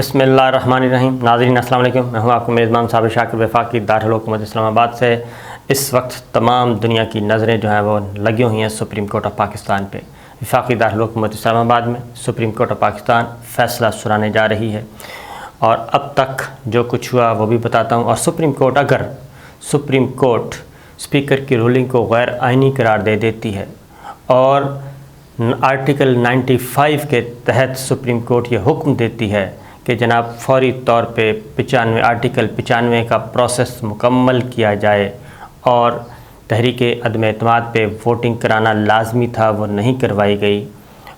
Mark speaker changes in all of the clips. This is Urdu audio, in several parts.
Speaker 1: بسم اللہ الرحمن الرحیم۔ ناظرین السلام علیکم، میں ہوں آپ کو میزبان صابر شاکر وفاقی دارالحکومت اسلام آباد سے۔ اس وقت تمام دنیا کی نظریں جو ہیں وہ لگی ہوئی ہیں سپریم کورٹ آف پاکستان پہ۔ وفاقی دارالحکومت اسلام آباد میں سپریم کورٹ آف پاکستان فیصلہ سنانے جا رہی ہے، اور اب تک جو کچھ ہوا وہ بھی بتاتا ہوں۔ اور اگر سپریم کورٹ اسپیکر کی رولنگ کو غیر آئینی قرار دے دیتی ہے اور آرٹیکل 95 کے تحت سپریم کورٹ یہ حکم دیتی ہے کہ جناب فوری طور پہ آرٹیکل 95 کا پروسیس مکمل کیا جائے اور تحریک عدم اعتماد پہ ووٹنگ کرانا لازمی تھا، وہ نہیں کروائی گئی،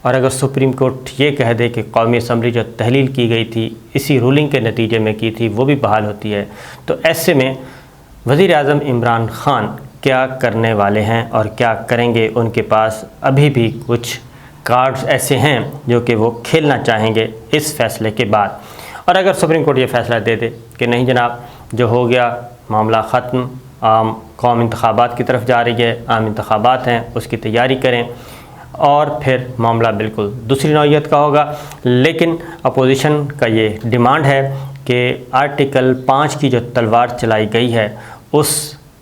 Speaker 1: اور اگر سپریم کورٹ یہ کہہ دے کہ قومی اسمبلی جو تحلیل کی گئی تھی اسی رولنگ کے نتیجے میں کی تھی وہ بھی بحال ہوتی ہے، تو ایسے میں وزیر اعظم عمران خان کیا کرنے والے ہیں اور کیا کریں گے؟ ان کے پاس ابھی بھی کچھ کارڈز ایسے ہیں جو کہ وہ کھیلنا چاہیں گے اس فیصلے کے بعد۔ اور اگر سپریم کورٹ یہ فیصلہ دے دے کہ نہیں جناب جو ہو گیا معاملہ ختم، عام قوم انتخابات کی طرف جا رہی ہے، عام انتخابات ہیں اس کی تیاری کریں، اور پھر معاملہ بالکل دوسری نوعیت کا ہوگا۔ لیکن اپوزیشن کا یہ ڈیمانڈ ہے کہ آرٹیکل 5 کی جو تلوار چلائی گئی ہے اس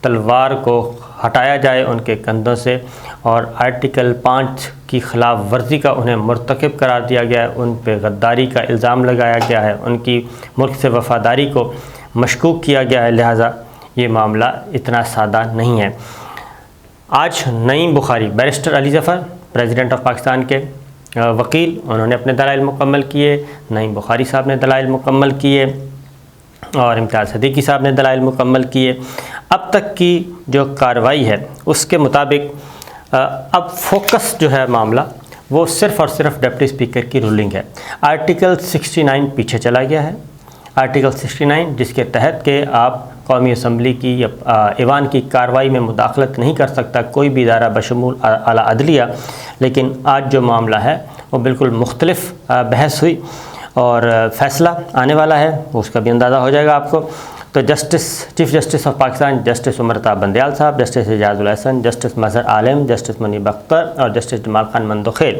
Speaker 1: تلوار کو ہٹایا جائے ان کے کندھوں سے، اور آرٹیکل 5 کی خلاف ورزی کا انہیں مرتکب قرار دیا گیا ہے، ان پہ غداری کا الزام لگایا گیا ہے، ان کی ملک سے وفاداری کو مشکوک کیا گیا ہے، لہٰذا یہ معاملہ اتنا سادہ نہیں ہے۔ آج Naeem Bukhari, barrister Ali Zafar president of Pakistan کے وکیل، انہوں نے اپنے دلائل مکمل کیے، نعیم بخاری صاحب نے دلائل مکمل کیے، اور امتیاز صدیقی صاحب نے دلائل مکمل کیے۔ اب تک کی جو کارروائی ہے اس کے مطابق اب فوکس جو ہے معاملہ وہ صرف اور صرف ڈپٹی اسپیکر کی رولنگ ہے۔ آرٹیکل 69 پیچھے چلا گیا ہے، آرٹیکل 69 جس کے تحت کہ آپ قومی اسمبلی کی یا ایوان کی کارروائی میں مداخلت نہیں کر سکتا کوئی بھی ادارہ بشمول اعلیٰ عدلیہ، لیکن آج جو معاملہ ہے وہ بالکل مختلف بحث ہوئی اور فیصلہ آنے والا ہے، اس کا بھی اندازہ ہو جائے گا آپ کو۔ تو chief justice of Pakistan justice Umar Bandial صاحب، justice Ijaz ul Ahsan, justice Mazhar Alam, justice Munib Akhtar اور جسٹس جمال خان مندوخیل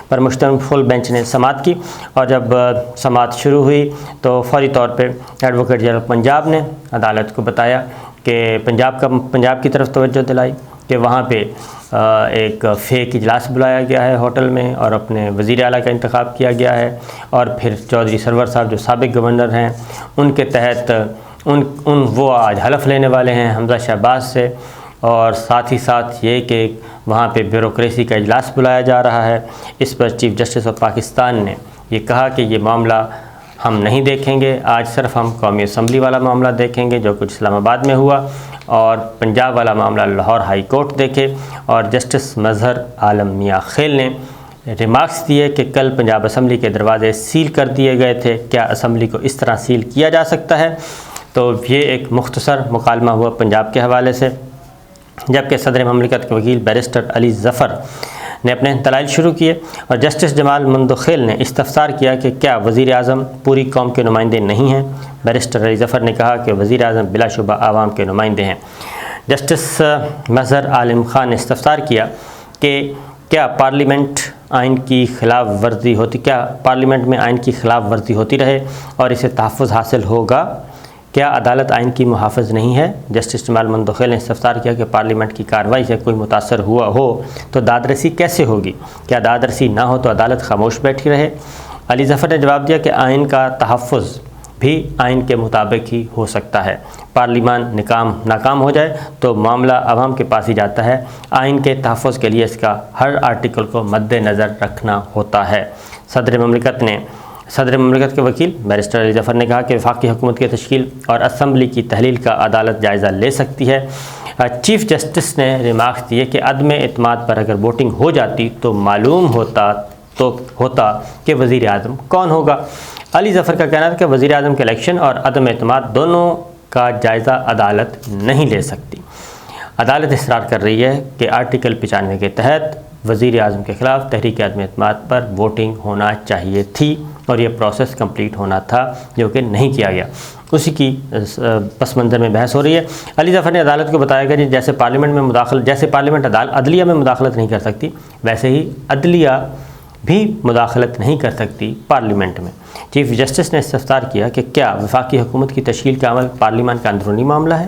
Speaker 1: پر مشتمل فل بینچ نے سماعت کی، اور جب سماعت شروع ہوئی تو فوری طور پہ ایڈوکیٹ جنرل پنجاب نے عدالت کو بتایا کہ پنجاب کی طرف توجہ دلائی کہ وہاں پہ ایک فیک اجلاس بلایا گیا ہے ہوٹل میں، اور اپنے وزیر اعلیٰ کا انتخاب کیا گیا ہے، اور پھر چودھری سرور صاحب جو سابق گورنر ہیں ان کے تحت وہ آج حلف لینے والے ہیں حمزہ شہباز سے، اور ساتھ ہی ساتھ یہ کہ وہاں پہ بیوروکریسی کا اجلاس بلایا جا رہا ہے۔ اس پر چیف جسٹس آف پاکستان نے یہ کہا کہ یہ معاملہ ہم نہیں دیکھیں گے، آج صرف ہم قومی اسمبلی والا معاملہ دیکھیں گے جو کچھ اسلام آباد میں ہوا، اور پنجاب والا معاملہ لاہور ہائی کورٹ دیکھے۔ اور جسٹس مظہر عالم میاں خیل نے ریمارکس دیے کہ کل پنجاب اسمبلی کے دروازے سیل کر دیے گئے تھے، کیا اسمبلی کو اس طرح سیل کیا جا سکتا ہے؟ تو یہ ایک مختصر مکالمہ ہوا پنجاب کے حوالے سے، جبکہ صدر مملکت کے وکیل بیرسٹر علی ظفر نے اپنے دلائل شروع کیے، اور جسٹس جمال مندوخیل نے استفسار کیا کہ کیا وزیر اعظم پوری قوم کے نمائندے نہیں ہیں؟ بیرسٹر علی ظفر نے کہا کہ وزیر اعظم بلا شبہ عوام کے نمائندے ہیں۔ جسٹس مظہر عالم خان نے استفسار کیا کہ کیا پارلیمنٹ میں آئین کی خلاف ورزی ہوتی رہے اور اسے تحفظ حاصل ہوگا؟ کیا عدالت آئین کی محافظ نہیں ہے؟ جسٹس جمال مندوخیل نے استفسار کیا کہ پارلیمنٹ کی کارروائی سے کوئی متاثر ہوا ہو تو دادرسی کیسے ہوگی؟ کیا دادرسی نہ ہو تو عدالت خاموش بیٹھی رہے؟ علی ظفر نے جواب دیا کہ آئین کا تحفظ بھی آئین کے مطابق ہی ہو سکتا ہے، پارلیمان ناکام ہو جائے تو معاملہ عوام کے پاس ہی جاتا ہے، آئین کے تحفظ کے لیے اس کا ہر آرٹیکل کو مد نظر رکھنا ہوتا ہے۔ صدر مملکت کے وکیل بیرسٹر علی ظفر نے کہا کہ وفاقی حکومت کی تشکیل اور اسمبلی کی تحلیل کا عدالت جائزہ لے سکتی ہے۔ چیف جسٹس نے ریمارکس دیے کہ عدم اعتماد پر اگر ووٹنگ ہو جاتی تو معلوم ہوتا کہ وزیر اعظم کون ہوگا۔ علی ظفر کا کہنا تھا کہ وزیر اعظم کے الیکشن اور عدم اعتماد دونوں کا جائزہ عدالت نہیں لے سکتی۔ عدالت اصرار کر رہی ہے کہ آرٹیکل 95 کے تحت وزیر اعظم کے خلاف تحریک عدم اعتماد پر ووٹنگ ہونا چاہیے تھی، اور یہ پروسیس کمپلیٹ ہونا تھا جو کہ نہیں کیا گیا، اسی کی پس منظر میں بحث ہو رہی ہے۔ علی ظفر نے عدالت کو بتایا کہ جیسے پارلیمنٹ عدلیہ میں مداخلت نہیں کر سکتی، ویسے ہی عدلیہ بھی مداخلت نہیں کر سکتی پارلیمنٹ میں۔ چیف جسٹس نے استفسار کیا کہ کیا وفاقی حکومت کی تشکیل کا عمل پارلیمان کا اندرونی معاملہ ہے؟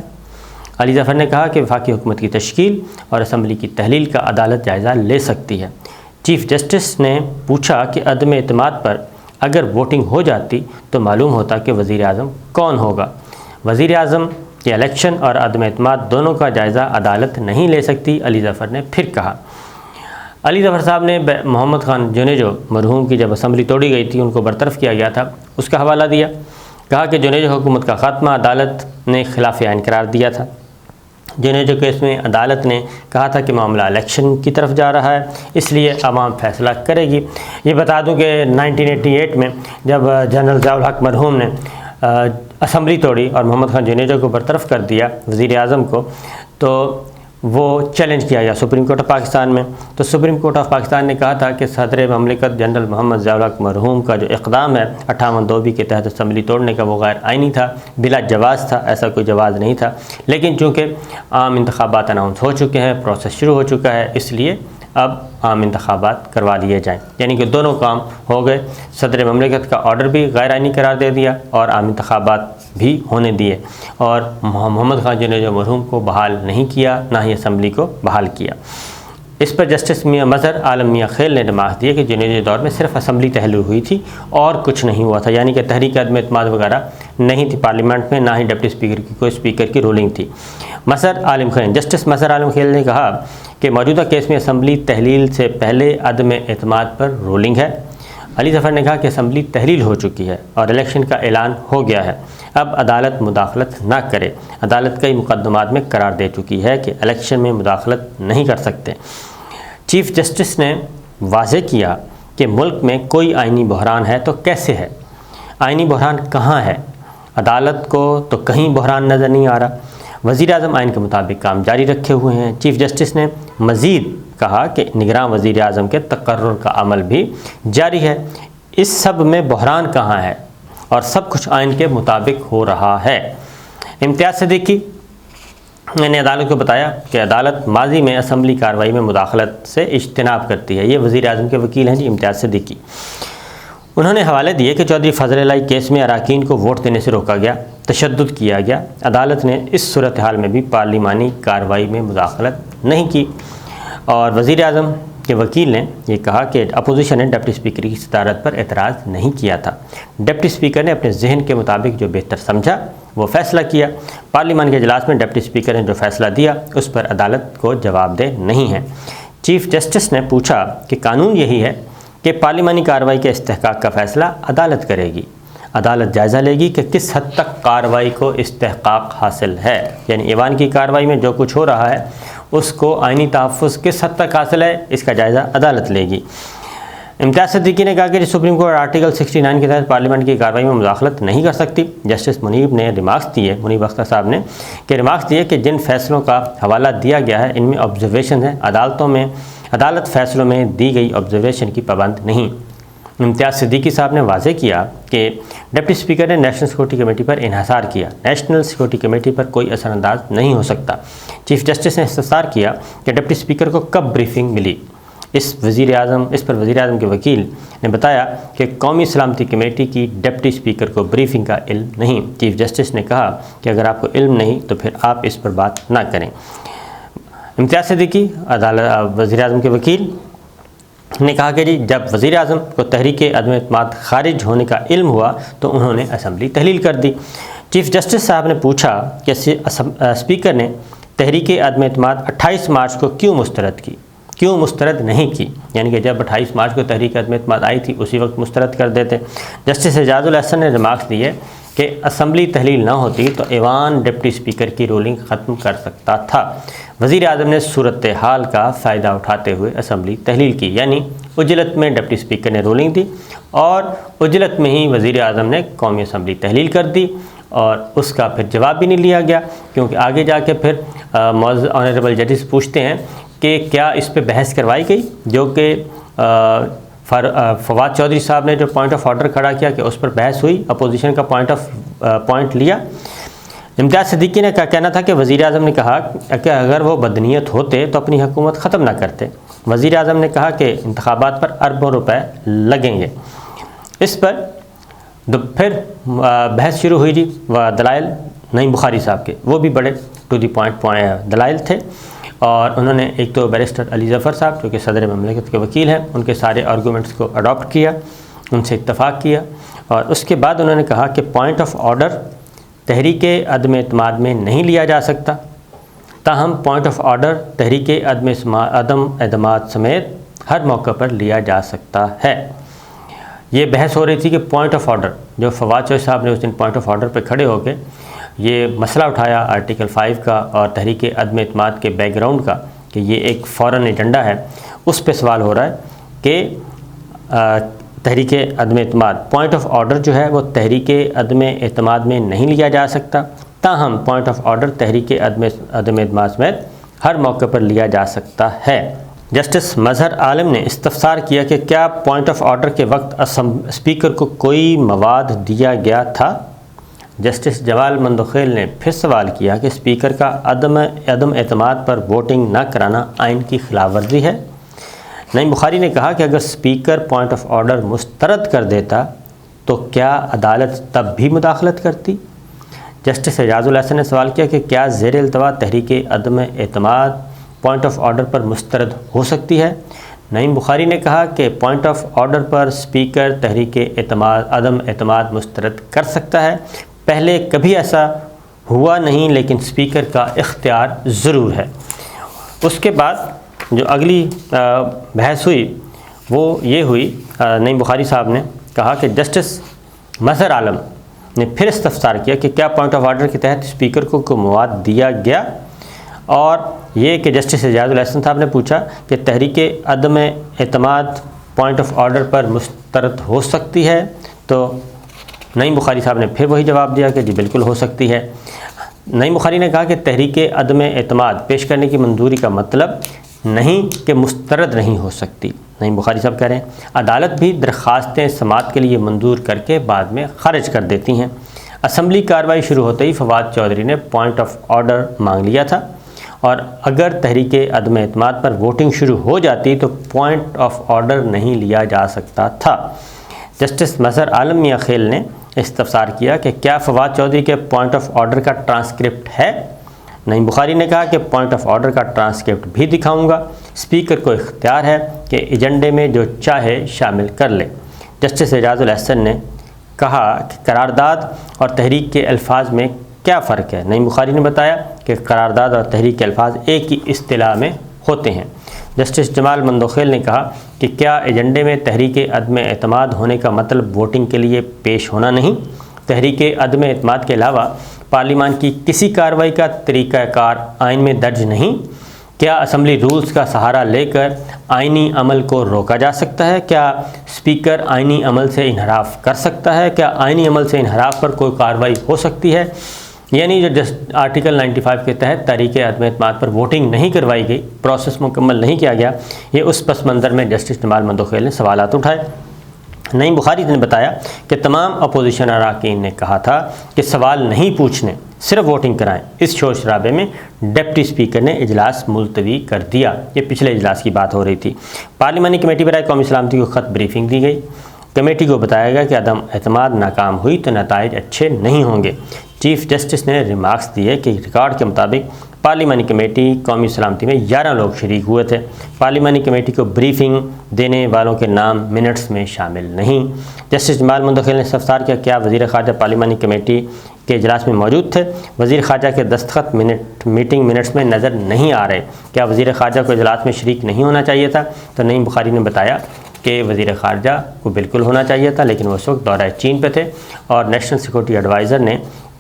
Speaker 1: علی ظفر نے کہا کہ وفاقی حکومت کی تشکیل اور اسمبلی کی تحلیل کا عدالت جائزہ لے سکتی ہے۔ چیف جسٹس نے پوچھا کہ عدم اعتماد پر اگر ووٹنگ ہو جاتی تو معلوم ہوتا کہ وزیر اعظم کون ہوگا۔ وزیر اعظم کے الیکشن اور عدم اعتماد دونوں کا جائزہ عدالت نہیں لے سکتی، علی ظفر نے پھر کہا۔ علی ظفر صاحب نے محمد خان جونیجو مرحوم کی جب اسمبلی توڑی گئی تھی، ان کو برطرف کیا گیا تھا، اس کا حوالہ دیا۔ کہا کہ جونیجو حکومت کا خاتمہ عدالت نے خلاف آئین قرار دیا تھا۔ جونیجو کیس میں عدالت نے کہا تھا کہ معاملہ الیکشن کی طرف جا رہا ہے، اس لیے عوام فیصلہ کرے گی۔ یہ بتا دوں کہ 1988 میں جب جنرل ضیاء الحق مرحوم نے اسمبلی توڑی اور محمد خان جونیجو کو برطرف کر دیا وزیر اعظم کو، تو وہ چیلنج کیا گیا سپریم کورٹ آف پاکستان میں۔ تو سپریم کورٹ آف پاکستان نے کہا تھا کہ صدر مملکت جنرل محمد ضیاء الحق مرحوم کا جو اقدام ہے 58(2)B کے تحت اسمبلی توڑنے کا، وہ غیر آئینی تھا، بلا جواز تھا، ایسا کوئی جواز نہیں تھا۔ لیکن چونکہ عام انتخابات اناؤنس ہو چکے ہیں، پروسیس شروع ہو چکا ہے، اس لیے اب عام انتخابات کروا لیے جائیں، یعنی کہ دونوں کام ہو گئے۔ صدر مملکت کا آرڈر بھی غیر آئینی قرار دے دیا اور عام انتخابات بھی ہونے دیے، اور محمد خان جونیجو مرحوم کو بحال نہیں کیا، نہ ہی اسمبلی کو بحال کیا۔ اس پر جسٹس میاں مظہر عالم میاں خیل نے نماز دی کہ جونیجو دور میں صرف اسمبلی تحلیل ہوئی تھی اور کچھ نہیں ہوا تھا، یعنی کہ تحریک عدم اعتماد وغیرہ نہیں تھی پارلیمنٹ میں، نہ ہی ڈپٹی اسپیکر کی کوئی اسپیکر کی رولنگ تھی۔ جسٹس مظہر عالم خیل نے کہا کہ موجودہ کیس میں اسمبلی تحلیل سے پہلے عدم اعتماد پر رولنگ ہے۔ علی ظفر نے کہا کہ اسمبلی تحلیل ہو چکی ہے اور الیکشن کا اعلان ہو گیا ہے، اب عدالت مداخلت نہ کرے۔ عدالت کئی مقدمات میں قرار دے چکی ہے کہ الیکشن میں مداخلت نہیں کر سکتے۔ چیف جسٹس نے واضح کیا کہ ملک میں کوئی آئینی بحران ہے تو کیسے ہے؟ آئینی بحران کہاں ہے؟ عدالت کو تو کہیں بحران نظر نہیں آ رہا۔ وزیر اعظم آئین کے مطابق کام جاری رکھے ہوئے ہیں۔ چیف جسٹس نے مزید کہا کہ نگراں وزیر اعظم کے تقرر کا عمل بھی جاری ہے۔ اس سب میں بحران کہاں ہے؟ اور سب کچھ آئین کے مطابق ہو رہا ہے۔ امتیاز صدیقی نے عدالت کو بتایا کہ عدالت ماضی میں اسمبلی کارروائی میں مداخلت سے اجتناب کرتی ہے۔ یہ وزیر اعظم کے وکیل ہیں امتیاز صدیقی۔ انہوں نے حوالے دیے کہ چودھری فضل الہی کیس میں اراکین کو ووٹ دینے سے روکا گیا، تشدد کیا گیا۔ عدالت نے اس صورتحال میں بھی پارلیمانی کارروائی میں مداخلت نہیں کی، اور وزیر اعظم کے وکیل نے یہ کہا کہ اپوزیشن نے ڈپٹی اسپیکر کی صدارت پر اعتراض نہیں کیا تھا۔ ڈپٹی اسپیکر نے اپنے ذہن کے مطابق جو بہتر سمجھا وہ فیصلہ کیا۔ پارلیمان کے اجلاس میں ڈپٹی اسپیکر نے جو فیصلہ دیا اس پر عدالت کو جواب دہ نہیں ہے۔ چیف جسٹس نے پوچھا کہ قانون یہی ہے کہ پارلیمانی کارروائی کے استحقاق کا فیصلہ عدالت کرے گی، عدالت جائزہ لے گی کہ کس حد تک کارروائی کو استحقاق حاصل ہے، یعنی ایوان کی کارروائی میں جو کچھ ہو رہا ہے اس کو آئینی تحفظ کس حد تک حاصل ہے، اس کا جائزہ عدالت لے گی۔ امتیاز صدیقی نے کہا کہ سپریم کورٹ آرٹیکل 69 کے تحت پارلیمنٹ کی کارروائی میں مداخلت نہیں کر سکتی۔ جسٹس منیب نے ریمارکس دیے، منیب اختر صاحب نے ریمارکس دیے کہ جن فیصلوں کا حوالہ دیا گیا ہے ان میں آبزرویشن ہے، عدالت فیصلوں میں دی گئی آبزرویشن کی پابند نہیں۔ امتیاز صدیقی صاحب نے واضح کیا کہ ڈپٹی اسپیکر نے نیشنل سیکورٹی کمیٹی پر انحصار کیا، نیشنل سیکورٹی کمیٹی پر کوئی اثر انداز نہیں ہو سکتا۔ چیف جسٹس نے استفسار کیا کہ ڈپٹی اسپیکر کو کب بریفنگ ملی۔ اس پر وزیر اعظم کے وکیل نے بتایا کہ قومی سلامتی کمیٹی کی ڈپٹی اسپیکر کو بریفنگ کا علم نہیں۔ چیف جسٹس نے کہا کہ اگر آپ کو علم نہیں تو پھر آپ اس پر بات نہ کریں۔ امتیاز صدیقی وزیر اعظم کے وکیل نے کہا کہ جب وزیر اعظم کو تحریک عدم اعتماد خارج ہونے کا علم ہوا تو انہوں نے اسمبلی تحلیل کر دی۔ چیف جسٹس صاحب نے پوچھا کہ اسپیکر نے تحریک عدم اعتماد 28 مارچ کو کیوں مسترد نہیں کی، یعنی کہ جب 28 مارچ کو تحریک عدم اعتماد آئی تھی اسی وقت مسترد کر دیتے۔ جسٹس اعجاز الاحسن نے ریمارکس دیے کہ اسمبلی تحلیل نہ ہوتی تو ایوان ڈپٹی اسپیکر کی رولنگ ختم کر سکتا تھا۔ وزیر اعظم نے صورتحال کا فائدہ اٹھاتے ہوئے اسمبلی تحلیل کی، یعنی عجلت میں ڈپٹی اسپیکر نے رولنگ دی اور عجلت میں ہی وزیر اعظم نے قومی اسمبلی تحلیل کر دی، اور اس کا پھر جواب بھی نہیں لیا گیا، کیونکہ آگے جا کے پھر آنریبل ججز پوچھتے ہیں کہ کیا اس پہ بحث کروائی گئی، جو کہ فواد چودھری صاحب نے جو پوائنٹ آف آرڈر کھڑا کیا کہ اس پر بحث ہوئی، اپوزیشن کا پوائنٹ لیا۔ امتیاز صدیقی نے کہنا تھا کہ وزیر اعظم نے کہا کہ اگر وہ بدنیت ہوتے تو اپنی حکومت ختم نہ کرتے۔ وزیر اعظم نے کہا کہ انتخابات پر اربوں روپے لگیں گے۔ اس پر پھر بحث شروع ہوئی جی، دلائل نعیم بخاری صاحب کے، وہ بھی بڑے ٹو دی پوائنٹ دلائل تھے، اور انہوں نے ایک تو بیرسٹر علی ظفر صاحب جو کہ صدر مملکت کے وکیل ہیں، ان کے سارے آرگومنٹس کو اڈاپٹ کیا، ان سے اتفاق کیا، اور اس کے بعد انہوں نے کہا کہ پوائنٹ آف آرڈر تحریک عدم اعتماد میں نہیں لیا جا سکتا، تاہم پوائنٹ آف آرڈر تحریک عدم اعتماد سمیت ہر موقع پر لیا جا سکتا ہے۔ یہ بحث ہو رہی تھی کہ پوائنٹ آف آرڈر، جو فواد چوہدری صاحب نے اس دن پوائنٹ آف آرڈر پہ کھڑے ہو کے یہ مسئلہ اٹھایا آرٹیکل 5 کا اور تحریک عدم اعتماد کے بیک گراؤنڈ کا کہ یہ ایک فورن ایجنڈا ہے، اس پہ سوال ہو رہا ہے کہ تحریک عدم اعتماد پوائنٹ آف آرڈر جو ہے وہ تحریک عدم اعتماد میں نہیں لیا جا سکتا، تاہم پوائنٹ آف آرڈر تحریک عدم اعتماد سمیت ہر موقع پر لیا جا سکتا ہے۔ جسٹس مظہر عالم نے استفسار کیا کہ کیا پوائنٹ آف آرڈر کے وقت اسپیکر کو کوئی مواد دیا گیا تھا؟ جسٹس جمال مندوخیل نے پھر سوال کیا کہ اسپیکر کا عدم اعتماد پر ووٹنگ نہ کرانا آئین کی خلاف ورزی ہے؟ نعیم بخاری نے کہا کہ اگر اسپیکر پوائنٹ آف آرڈر مسترد کر دیتا تو کیا عدالت تب بھی مداخلت کرتی؟ جسٹس اعجاز الحسن نے سوال کیا کہ کیا زیر التوا تحریک عدم اعتماد پوائنٹ آف آرڈر پر مسترد ہو سکتی ہے؟ نعیم بخاری نے کہا کہ point of order per speaker تحریک عدم اعتماد مسترد کر سکتا ہے، پہلے کبھی ایسا ہوا نہیں لیکن اسپیکر کا اختیار ضرور ہے۔ اس کے بعد جو اگلی بحث ہوئی وہ یہ ہوئی، نعیم بخاری صاحب نے کہا کہ جسٹس مظہر عالم نے پھر استفسار کیا کہ کیا پوائنٹ آف آرڈر کے تحت اسپیکر کو کوئی مواد دیا گیا، اور یہ کہ جسٹس اعجاز الحسن صاحب نے پوچھا کہ تحریک عدم اعتماد پوائنٹ آف آرڈر پر مسترد ہو سکتی ہے، تو نعیم بخاری صاحب نے پھر وہی جواب دیا کہ جی بالکل ہو سکتی ہے۔ نعیم بخاری نے کہا کہ تحریک عدم اعتماد پیش کرنے کی منظوری کا مطلب نہیں کہ مسترد نہیں ہو سکتی۔ نعیم بخاری صاحب کہہ رہے ہیں عدالت بھی درخواستیں سماعت کے لیے منظور کر کے بعد میں خارج کر دیتی ہیں۔ اسمبلی کارروائی شروع ہوتے ہی فواد چوہدری نے پوائنٹ آف آرڈر مانگ لیا تھا، اور اگر تحریک عدم اعتماد پر ووٹنگ شروع ہو جاتی تو پوائنٹ آف آرڈر نہیں لیا جا سکتا تھا۔ جسٹس مظہر عالم میاں خیل نے استفسار کیا کہ کیا فواد چوہدری کے پوائنٹ آف آرڈر کا ٹرانسکرپٹ ہے؟ نعیم بخاری نے کہا کہ پوائنٹ آف آرڈر کا ٹرانسکرپٹ بھی دکھاؤں گا، اسپیکر کو اختیار ہے کہ ایجنڈے میں جو چاہے شامل کر لے۔ جسٹس اعجاز الحسن نے کہا کہ قرارداد اور تحریک کے الفاظ میں کیا فرق ہے؟ نعیم بخاری نے بتایا کہ قرارداد اور تحریک کے الفاظ ایک ہی اصطلاح میں ہوتے ہیں۔ جسٹس جمال مندوخیل نے کہا کہ کیا ایجنڈے میں تحریک عدم اعتماد ہونے کا مطلب ووٹنگ کے لیے پیش ہونا نہیں؟ تحریک عدم اعتماد کے علاوہ پارلیمان کی کسی کارروائی کا طریقہ کار آئین میں درج نہیں؟ کیا اسمبلی رولز کا سہارا لے کر آئینی عمل کو روکا جا سکتا ہے؟ کیا اسپیکر آئینی عمل سے انحراف کر سکتا ہے؟ کیا آئینی عمل سے انحراف پر کوئی کارروائی ہو سکتی ہے؟ یعنی جو آرٹیکل 95 کے تحت تحریک عدم اعتماد پر ووٹنگ نہیں کروائی گئی، پروسیس مکمل نہیں کیا گیا، یہ اس پس منظر میں جسٹس جمال مندوخیل نے سوالات اٹھائے۔ نعیم بخاری نے بتایا کہ تمام اپوزیشن اراکین نے کہا تھا کہ سوال نہیں پوچھنے، صرف ووٹنگ کرائیں۔ اس شور شرابے میں ڈپٹی اسپیکر نے اجلاس ملتوی کر دیا۔ یہ پچھلے اجلاس کی بات ہو رہی تھی۔ پارلیمانی کمیٹی برائے قومی سلامتی کو خط بریفنگ دی گئی۔ کمیٹی کو بتایا گیا کہ عدم اعتماد ناکام ہوئی تو نتائج اچھے نہیں ہوں گے۔ چیف جسٹس نے ریمارکس دیے کہ ریکارڈ کے مطابق پارلیمانی کمیٹی قومی سلامتی میں 11 لوگ شریک ہوئے تھے۔ پارلیمانی کمیٹی کو بریفنگ دینے والوں کے نام منٹس میں شامل نہیں۔ جسٹس جمال مندوخیل نے استفسار کیا کیا وزیر خارجہ پارلیمانی کمیٹی کے اجلاس میں موجود تھے؟ وزیر خارجہ کے دستخط میٹنگ منٹس میں نظر نہیں آ رہے، کیا وزیر خارجہ کو اجلاس میں شریک نہیں ہونا چاہیے تھا؟ تو نعیم بخاری نے بتایا کہ وزیر خارجہ کو بالکل ہونا چاہیے تھا، لیکن وہ اس وقت دورہ چین پہ تھے اور نیشنل سیکورٹی ایڈوائزر نے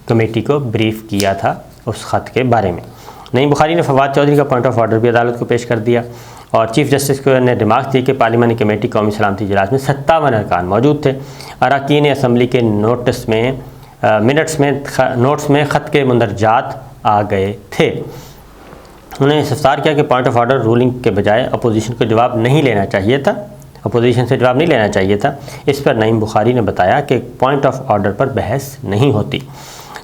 Speaker 1: کمیٹی کو بریف کیا تھا اس خط کے بارے میں۔ نعیم بخاری نے فواد چوہدری کا پوائنٹ آف آرڈر بھی عدالت کو پیش کر دیا، اور چیف جسٹس کو نے ریمارکس دی کہ پارلیمانی کمیٹی قومی سلامتی اجلاس میں 57 ارکان موجود تھے۔ اراکین اسمبلی کے نوٹس میں خط کے مندرجات آ گئے تھے۔ انہوں نے استفسار کیا کہ پوائنٹ آف آرڈر رولنگ کے بجائے اپوزیشن کو جواب نہیں لینا چاہیے تھا، اپوزیشن سے جواب نہیں لینا چاہیے تھا۔ اس پر نعیم بخاری نے بتایا کہ پوائنٹ آف آرڈر پر بحث نہیں ہوتی۔